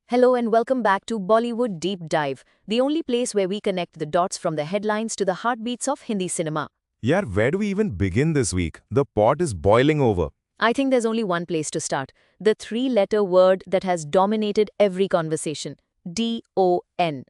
Hello and welcome back to Bollywood Deep Dive, the only place where we connect the dots from the headlines to the heartbeats of Hindi cinema. Yeah, where do we even begin this week? The pot is boiling over. I think there's only one place to start, the three-letter word that has dominated every conversation, D-O-N.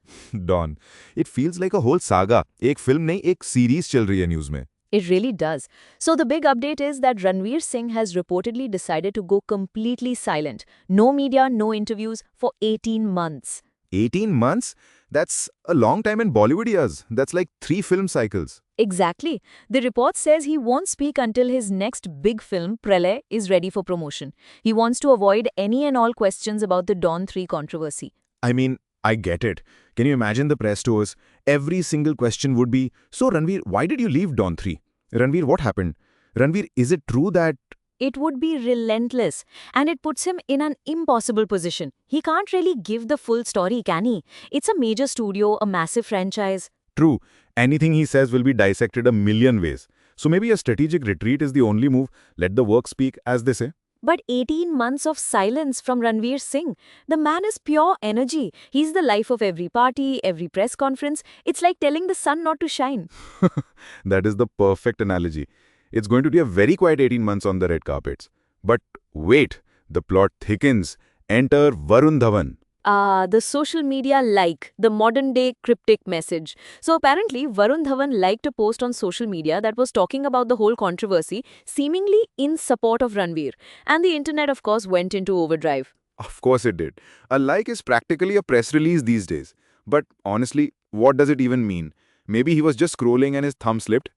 Dawn. It feels like a whole saga. एक film नहीं, एक series चल रही है news में. It really does. So the big update is that Ranveer Singh has reportedly decided to go completely silent. No media, no interviews for 18 months. 18 months? That's a long time in Bollywood years. That's like 3 film cycles. Exactly. The report says he won't speak until his next big film, Pralay, is ready for promotion. He wants to avoid any and all questions about the Dawn 3 controversy. I mean, I get it. Can you imagine the press tours? Every single question would be, so Ranveer, why did you leave Dawn 3? Ranveer, what happened? Ranveer, is it true that... It would be relentless, and it puts him in an impossible position. He can't really give the full story, can he? It's a major studio, a massive franchise. True, anything he says will be dissected a million ways. So maybe a strategic retreat is the only move. Let the work speak, as they say. But 18 months of silence from Ranveer Singh. The man is pure energy. He's the life of every party, every press conference. It's like telling the sun not to shine. That is the perfect analogy. It's going to be a very quiet 18 months on the red carpets. But wait, the plot thickens. Enter Varun Dhawan. The social media like, the modern day cryptic message. So apparently, Varun Dhawan liked a post on social media that was talking about the whole controversy, seemingly in support of Ranveer. And the internet, of course, went into overdrive. Of course it did. A like is practically a press release these days. But honestly, what does it even mean? Maybe he was just scrolling and his thumb slipped.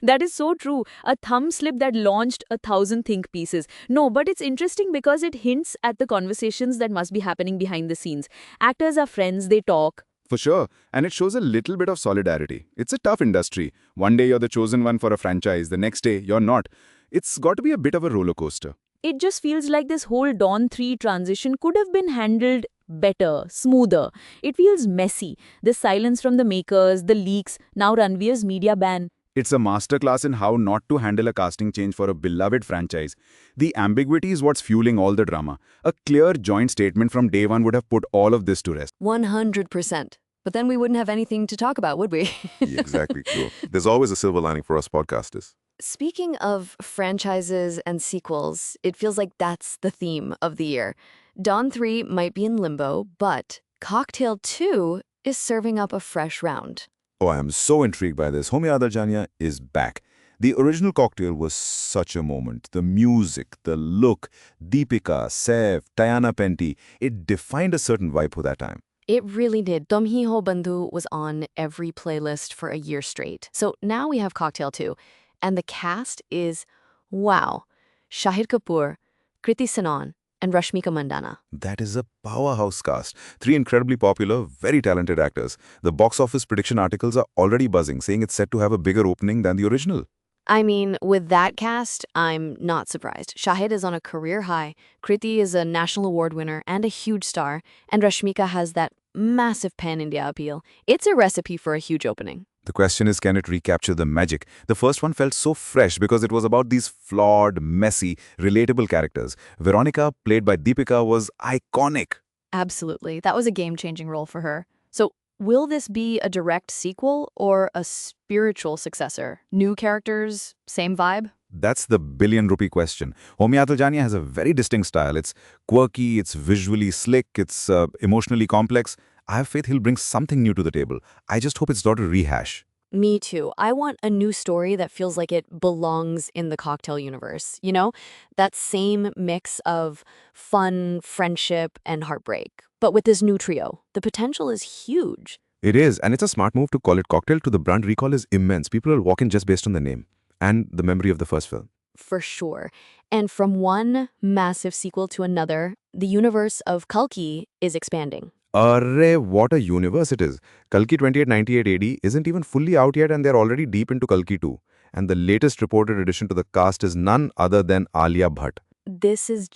That is so true. A thumb slip that launched 1,000 think pieces. No, but it's interesting because it hints at the conversations that must be happening behind the scenes. Actors are friends, they talk. For sure. And it shows a little bit of solidarity. It's a tough industry. One day you're the chosen one for a franchise, the next day you're not. It's got to be a bit of a roller coaster. It just feels like this whole Dawn 3 transition could have been handled better, smoother. It feels messy. The silence from the makers, the leaks, now Ranveer's media ban. It's a masterclass in how not to handle a casting change for a beloved franchise. The ambiguity is what's fueling all the drama. A clear joint statement from day one would have put all of this to rest. 100%. But then we wouldn't have anything to talk about, would we? Exactly, true. There's always a silver lining for us podcasters. Speaking of franchises and sequels, it feels like that's the theme of the year. Dawn 3 might be in limbo, but Cocktail 2 is serving up a fresh round. Oh, I am so intrigued by this. Homi Adarjania is back. The original Cocktail was such a moment. The music, the look, Deepika, Saif, Tayana Penty, it defined a certain vibe for that time. It really did. Tum Hi Ho Bandhu was on every playlist for a year straight. So now we have Cocktail 2. And the cast is, wow, Shahid Kapoor, Kriti Sanon, and Rashmika Mandanna. That is a powerhouse cast. 3 incredibly popular, very talented actors. The box office prediction articles are already buzzing, saying it's set to have a bigger opening than the original. I mean, with that cast, I'm not surprised. Shahid is on a career high, Kriti is a national award winner and a huge star, and Rashmika has that massive pan-India appeal. It's a recipe for a huge opening. The question is, can it recapture the magic? The first one felt so fresh because it was about these flawed, messy, relatable characters. Veronica, played by Deepika, was iconic. Absolutely. That was a game-changing role for her. So, will this be a direct sequel or a spiritual successor? New characters, same vibe? That's the billion-rupee question. Homi Adarjania has a very distinct style. It's quirky, it's visually slick, it's emotionally complex. I have faith he'll bring something new to the table. I just hope it's not a rehash. Me too. I want a new story that feels like it belongs in the Cocktail universe. You know, that same mix of fun, friendship, and heartbreak. But with this new trio, the potential is huge. It is, and it's a smart move to call it Cocktail. To the brand recall is immense. People will walk in just based on the name and the memory of the first film. For sure. And from one massive sequel to another, the universe of Kalki is expanding. Arre, what a universe it is. Kalki 2898 AD isn't even fully out yet and they're already deep into Kalki 2. And the latest reported addition to the cast is none other than Alia Bhatt. This is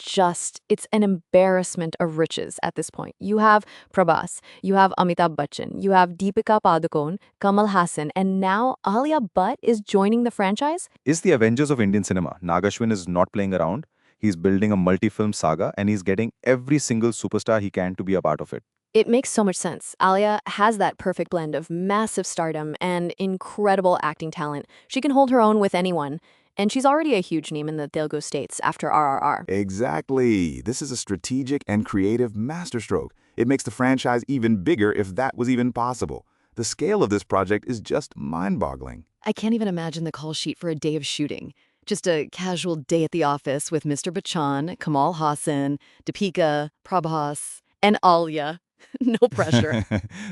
it's an embarrassment of riches at this point. You have Prabhas, you have Amitabh Bachchan, you have Deepika Padukone, Kamal Hassan, and now Alia Bhatt is joining the franchise? Is the Avengers of Indian cinema. Nagashwin is not playing around. He's building a multi-film saga and he's getting every single superstar he can to be a part of it. It makes so much sense. Alia has that perfect blend of massive stardom and incredible acting talent. She can hold her own with anyone. And she's already a huge name in the Telugu states after RRR. Exactly. This is a strategic and creative masterstroke. It makes the franchise even bigger if that was even possible. The scale of this project is just mind-boggling. I can't even imagine the call sheet for a day of shooting. Just a casual day at the office with Mr. Bachchan, Kamal Hassan, Deepika, Prabhas, and Alia. No pressure.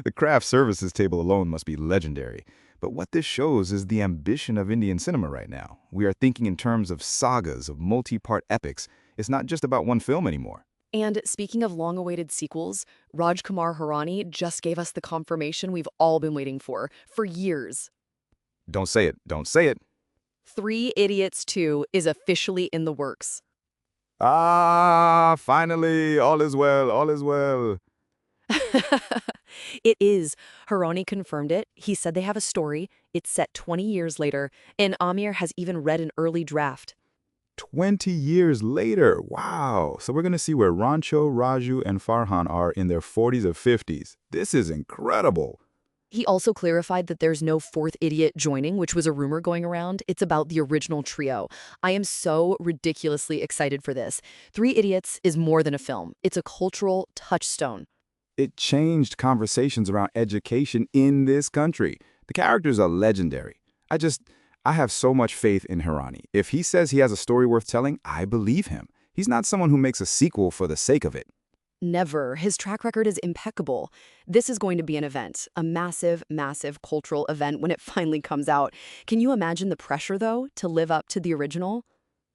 The craft services table alone must be legendary. But what this shows is the ambition of Indian cinema right now. We are thinking in terms of sagas, of multi-part epics. It's not just about one film anymore. And speaking of long-awaited sequels, Rajkumar Hirani just gave us the confirmation we've all been waiting for years. Don't say it. Don't say it. 3 Idiots 2 is officially in the works. Ah, finally. All is well. All is well. It is. Hirani confirmed it. He said they have a story. It's set 20 years later, and Amir has even read an early draft. 20 years later. Wow. So we're going to see where Rancho, Raju, and Farhan are in their 40s or 50s. This is incredible. He also clarified that there's no 4th idiot joining, which was a rumor going around. It's about the original trio. I am so ridiculously excited for this. 3 Idiots is more than a film. It's a cultural touchstone. It changed conversations around education in this country. The characters are legendary. I have so much faith in Hirani. If he says he has a story worth telling, I believe him. He's not someone who makes a sequel for the sake of it. Never. His track record is impeccable. This is going to be an event, a massive, massive cultural event when it finally comes out. Can you imagine the pressure, though, to live up to the original?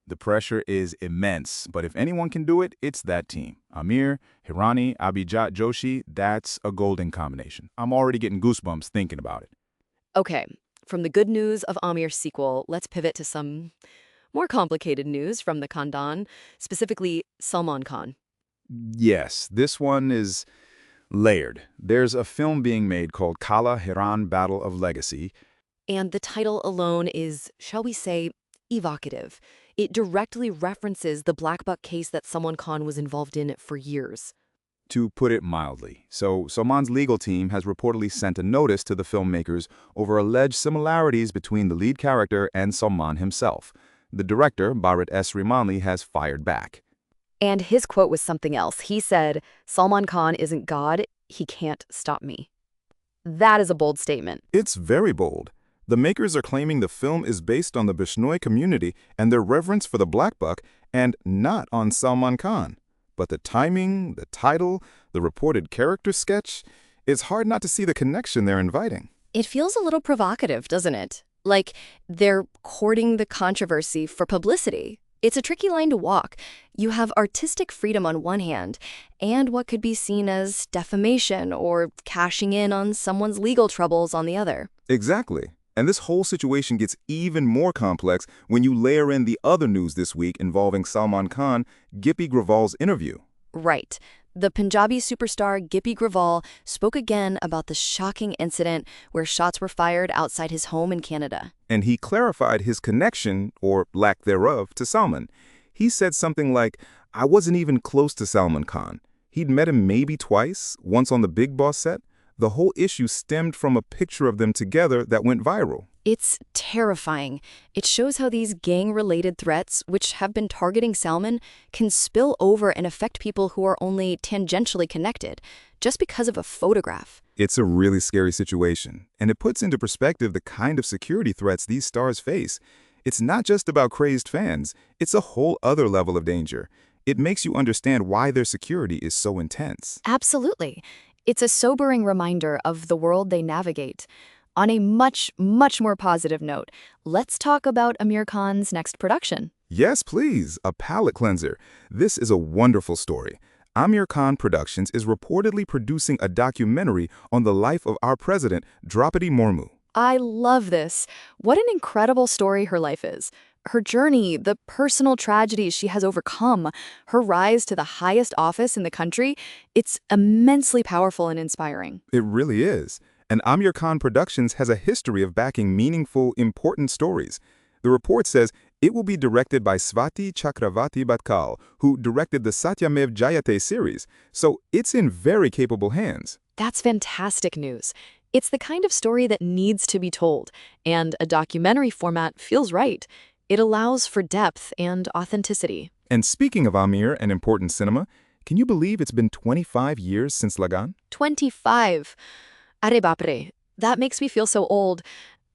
The pressure is immense, but if anyone can do it, it's that team. Amir, Hirani, Abhijat Joshi, that's a golden combination. I'm already getting goosebumps thinking about it. Okay, from the good news of Amir's sequel, let's pivot to some more complicated news from the Khandan, specifically Salman Khan. Yes, this one is layered. There's a film being made called Kala Hiran Battle of Legacy. And the title alone is, shall we say, evocative. It directly references the Black Buck case that Salman Khan was involved in for years. To put it mildly. So Salman's legal team has reportedly sent a notice to the filmmakers over alleged similarities between the lead character and Salman himself. The director, Bharat S. Rimanli, has fired back. And his quote was something else. He said, Salman Khan isn't God, he can't stop me. That is a bold statement. It's very bold. The makers are claiming the film is based on the Bishnoi community and their reverence for the Black Buck and not on Salman Khan. But the timing, the title, the reported character sketch, it's hard not to see the connection they're inviting. It feels a little provocative, doesn't it? Like they're courting the controversy for publicity. It's a tricky line to walk. You have artistic freedom on one hand, and what could be seen as defamation or cashing in on someone's legal troubles on the other. Exactly. And this whole situation gets even more complex when you layer in the other news this week involving Salman Khan, Gippy Graval's interview. Right. The Punjabi superstar Gippy Graval spoke again about the shocking incident where shots were fired outside his home in Canada. And he clarified his connection, or lack thereof, to Salman. He said something like, I wasn't even close to Salman Khan. He'd met him maybe twice, once on the Big Boss set. The whole issue stemmed from a picture of them together that went viral. It's terrifying. It shows how these gang-related threats, which have been targeting Salman, can spill over and affect people who are only tangentially connected, just because of a photograph. It's a really scary situation, and it puts into perspective the kind of security threats these stars face. It's not just about crazed fans, it's a whole other level of danger. It makes you understand why their security is so intense. Absolutely. It's a sobering reminder of the world they navigate. On a much, much more positive note, let's talk about Amir Khan's next production. Yes, please, a palate cleanser. This is a wonderful story. Amir Khan Productions is reportedly producing a documentary on the life of our president, Draupadi Murmu. I love this. What an incredible story her life is. Her journey, the personal tragedies she has overcome, her rise to the highest office in the country, it's immensely powerful and inspiring. It really is. And Amir Khan Productions has a history of backing meaningful, important stories. The report says It will be directed by Swati Chakravarti Bhatkal, who directed the Satyamev Jayate series, so it's in very capable hands. That's fantastic news. It's the kind of story that needs to be told, and a documentary format feels right. It allows for depth and authenticity. And speaking of Amir and important cinema, can you believe it's been 25 years since Lagan? 25. Are bapre. That makes me feel so old.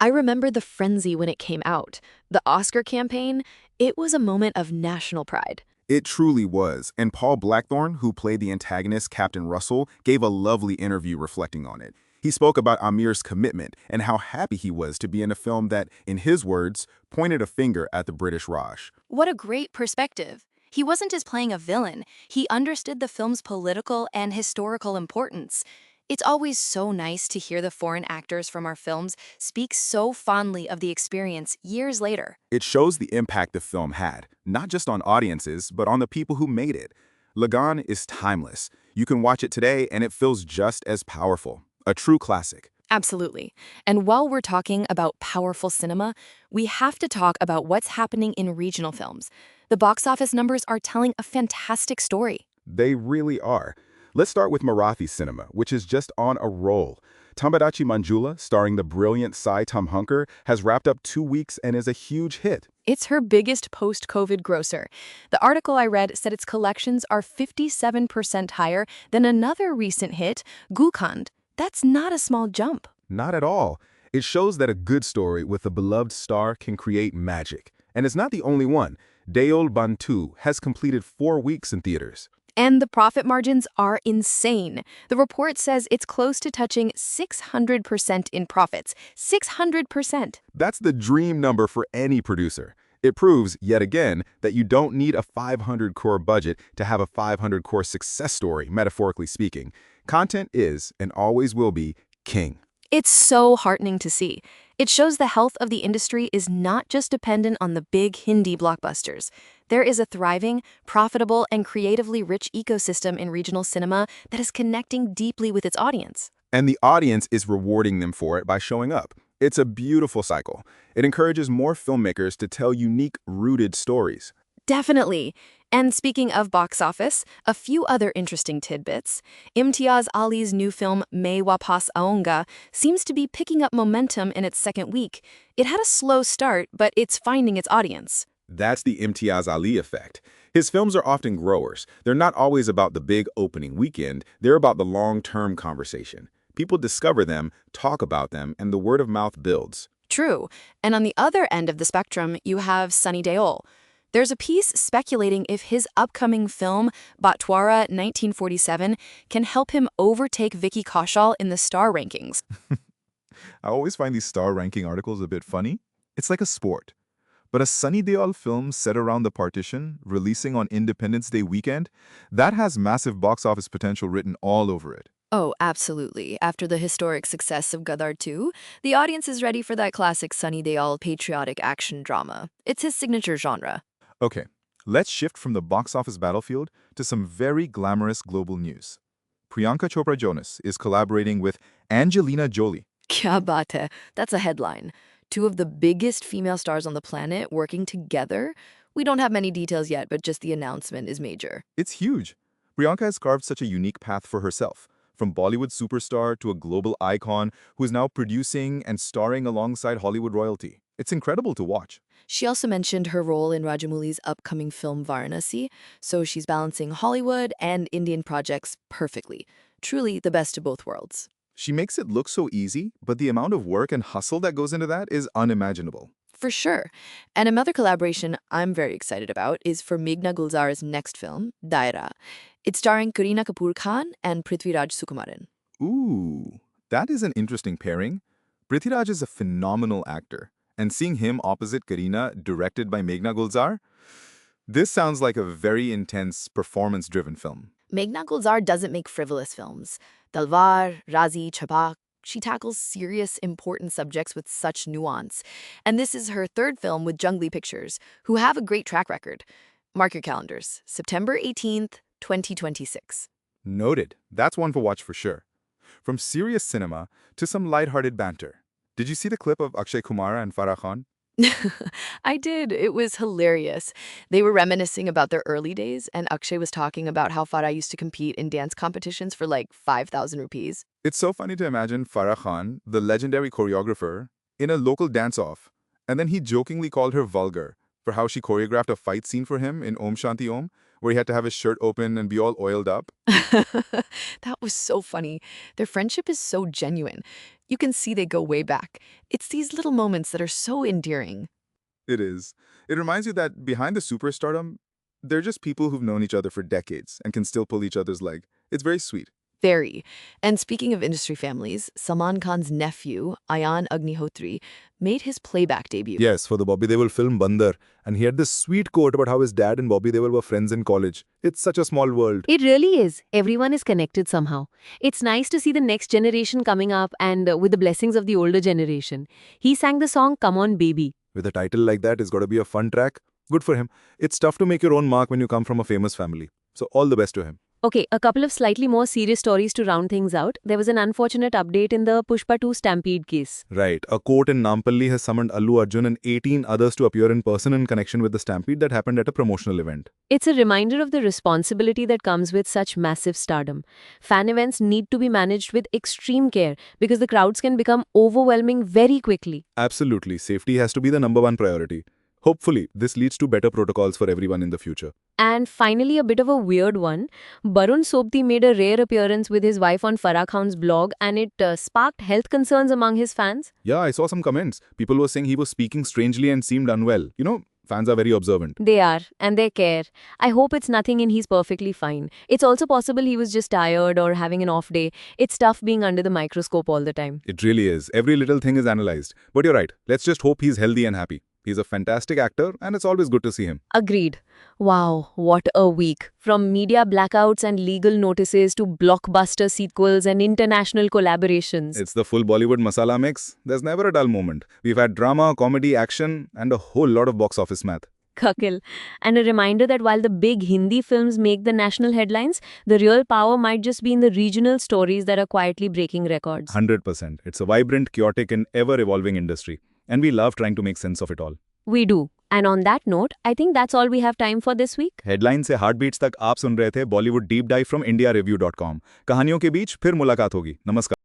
I remember the frenzy when it came out. The Oscar campaign, it was a moment of national pride. It truly was, and Paul Blackthorne, who played the antagonist Captain Russell, gave a lovely interview reflecting on it. He spoke about Amir's commitment and how happy he was to be in a film that, in his words, pointed a finger at the British Raj. What a great perspective. He wasn't just playing a villain, he understood the film's political and historical importance. It's always so nice to hear the foreign actors from our films speak so fondly of the experience years later. It shows the impact the film had, not just on audiences, but on the people who made it. Lagan is timeless. You can watch it today and it feels just as powerful. A true classic. Absolutely. And while we're talking about powerful cinema, we have to talk about what's happening in regional films. The box office numbers are telling a fantastic story. They really are. Let's start with Marathi cinema, which is just on a roll. Tambadachi Manjula, starring the brilliant Sai Tamhankar, has wrapped up 2 weeks and is a huge hit. It's her biggest post-COVID grosser. The article I read said its collections are 57% higher than another recent hit, Gulkand. That's not a small jump. Not at all. It shows that a good story with a beloved star can create magic. And it's not the only one. Deol Bantu has completed 4 weeks in theaters. And the profit margins are insane. The report says it's close to touching 600% in profits. 600%. That's the dream number for any producer. It proves, yet again, that you don't need a 500 crore budget to have a 500 crore success story, metaphorically speaking. Content is, and always will be, king. It's so heartening to see. It shows the health of the industry is not just dependent on the big Hindi blockbusters. There is a thriving, profitable, and creatively rich ecosystem in regional cinema that is connecting deeply with its audience. And the audience is rewarding them for it by showing up. It's a beautiful cycle. It encourages more filmmakers to tell unique, rooted stories. Definitely. And speaking of box office, a few other interesting tidbits. Imtiaz Ali's new film Main Wapas Aunga seems to be picking up momentum in its second week. It had a slow start, but it's finding its audience. That's the Imtiaz Ali effect. His films are often growers. They're not always about the big opening weekend. They're about the long-term conversation. People discover them, talk about them, and the word of mouth builds. True. And on the other end of the spectrum, you have Sunny Deol. There's a piece speculating if his upcoming film, Batwara 1947, can help him overtake Vicky Kaushal in the star rankings. I always find these star ranking articles a bit funny. It's like a sport. But a Sunny Deol film set around the partition, releasing on Independence Day weekend, that has massive box office potential written all over it. Oh, absolutely. After the historic success of Gadar 2, the audience is ready for that classic Sunny Deol patriotic action drama. It's his signature genre. Okay, let's shift from the box office battlefield to some very glamorous global news. Priyanka Chopra Jonas is collaborating with Angelina Jolie. Kya baat hai? That's a headline. Two of the biggest female stars on the planet working together? We don't have many details yet, but just the announcement is major. It's huge. Priyanka has carved such a unique path for herself, from Bollywood superstar to a global icon who is now producing and starring alongside Hollywood royalty. It's incredible to watch. She also mentioned her role in Rajamouli's upcoming film Varanasi, so she's balancing Hollywood and Indian projects perfectly. Truly the best of both worlds. She makes it look so easy, but the amount of work and hustle that goes into that is unimaginable. For sure. And another collaboration I'm very excited about is for Meghna Gulzar's next film, Daira. It's starring Kareena Kapoor Khan and Prithviraj Sukumaran. Ooh, that is an interesting pairing. Prithviraj is a phenomenal actor, and seeing him opposite Kareena, directed by Meghna Gulzar, this sounds like a very intense, performance-driven film. Meghna Gulzar doesn't make frivolous films. Talwar, Razi, Chapak, she tackles serious, important subjects with such nuance. And this is her third film with Jungli Pictures, who have a great track record. Mark your calendars, September 18th, 2026. Noted. That's one to watch for sure. From serious cinema to some lighthearted banter. Did you see the clip of Akshay Kumar and Farah Khan? I did. It was hilarious. They were reminiscing about their early days, and Akshay was talking about how Farah used to compete in dance competitions for like 5,000 rupees. It's so funny to imagine Farah Khan, the legendary choreographer, in a local dance-off, and then he jokingly called her vulgar for how she choreographed a fight scene for him in Om Shanti Om, where he had to have his shirt open and be all oiled up. That was so funny. Their friendship is so genuine. You can see they go way back. It's these little moments that are so endearing. It is. It reminds you that behind the superstardom, they're just people who've known each other for decades and can still pull each other's leg. It's very sweet. Very. And speaking of industry families, Salman Khan's nephew, Ayan Agnihotri, made his playback debut. Yes, for the Bobby Deol film Bandar, and he had this sweet quote about how his dad and Bobby Deol were friends in college. It's such a small world. It really is. Everyone is connected somehow. It's nice to see the next generation coming up and with the blessings of the older generation. He sang the song Come On Baby. With a title like that, it's got to be a fun track. Good for him. It's tough to make your own mark when you come from a famous family. So all the best to him. Okay, a couple of slightly more serious stories to round things out. There was an unfortunate update in the Pushpa 2 Stampede case. Right. A court in Nampalli has summoned Allu Arjun and 18 others to appear in person in connection with the stampede that happened at a promotional event. It's a reminder of the responsibility that comes with such massive stardom. Fan events need to be managed with extreme care because the crowds can become overwhelming very quickly. Absolutely. Safety has to be the #1 priority. Hopefully, this leads to better protocols for everyone in the future. And finally, a bit of a weird one. Barun Sobti made a rare appearance with his wife on Farah Khan's blog, and it sparked health concerns among his fans. Yeah, I saw some comments. People were saying he was speaking strangely and seemed unwell. You know, fans are very observant. They are, and they care. I hope it's nothing and he's perfectly fine. It's also possible he was just tired or having an off day. It's tough being under the microscope all the time. It really is. Every little thing is analyzed. But you're right. Let's just hope he's healthy and happy. He's a fantastic actor, and it's always good to see him. Agreed. Wow, what a week. From media blackouts and legal notices to blockbuster sequels and international collaborations. It's the full Bollywood masala mix. There's never a dull moment. We've had drama, comedy, action, and a whole lot of box office math. Kakil. And a reminder that while the big Hindi films make the national headlines, the real power might just be in the regional stories that are quietly breaking records. 100%. It's a vibrant, chaotic, and ever-evolving industry. And we love trying to make sense of it all. We do. And on that note, I think that's all we have time for this week. Headline से heartbeats तक आप सुन रहे थे Bollywood deep dive from indiareview.com. कहानियों के बीच फिर मुलाकात होगी. नमस्कार.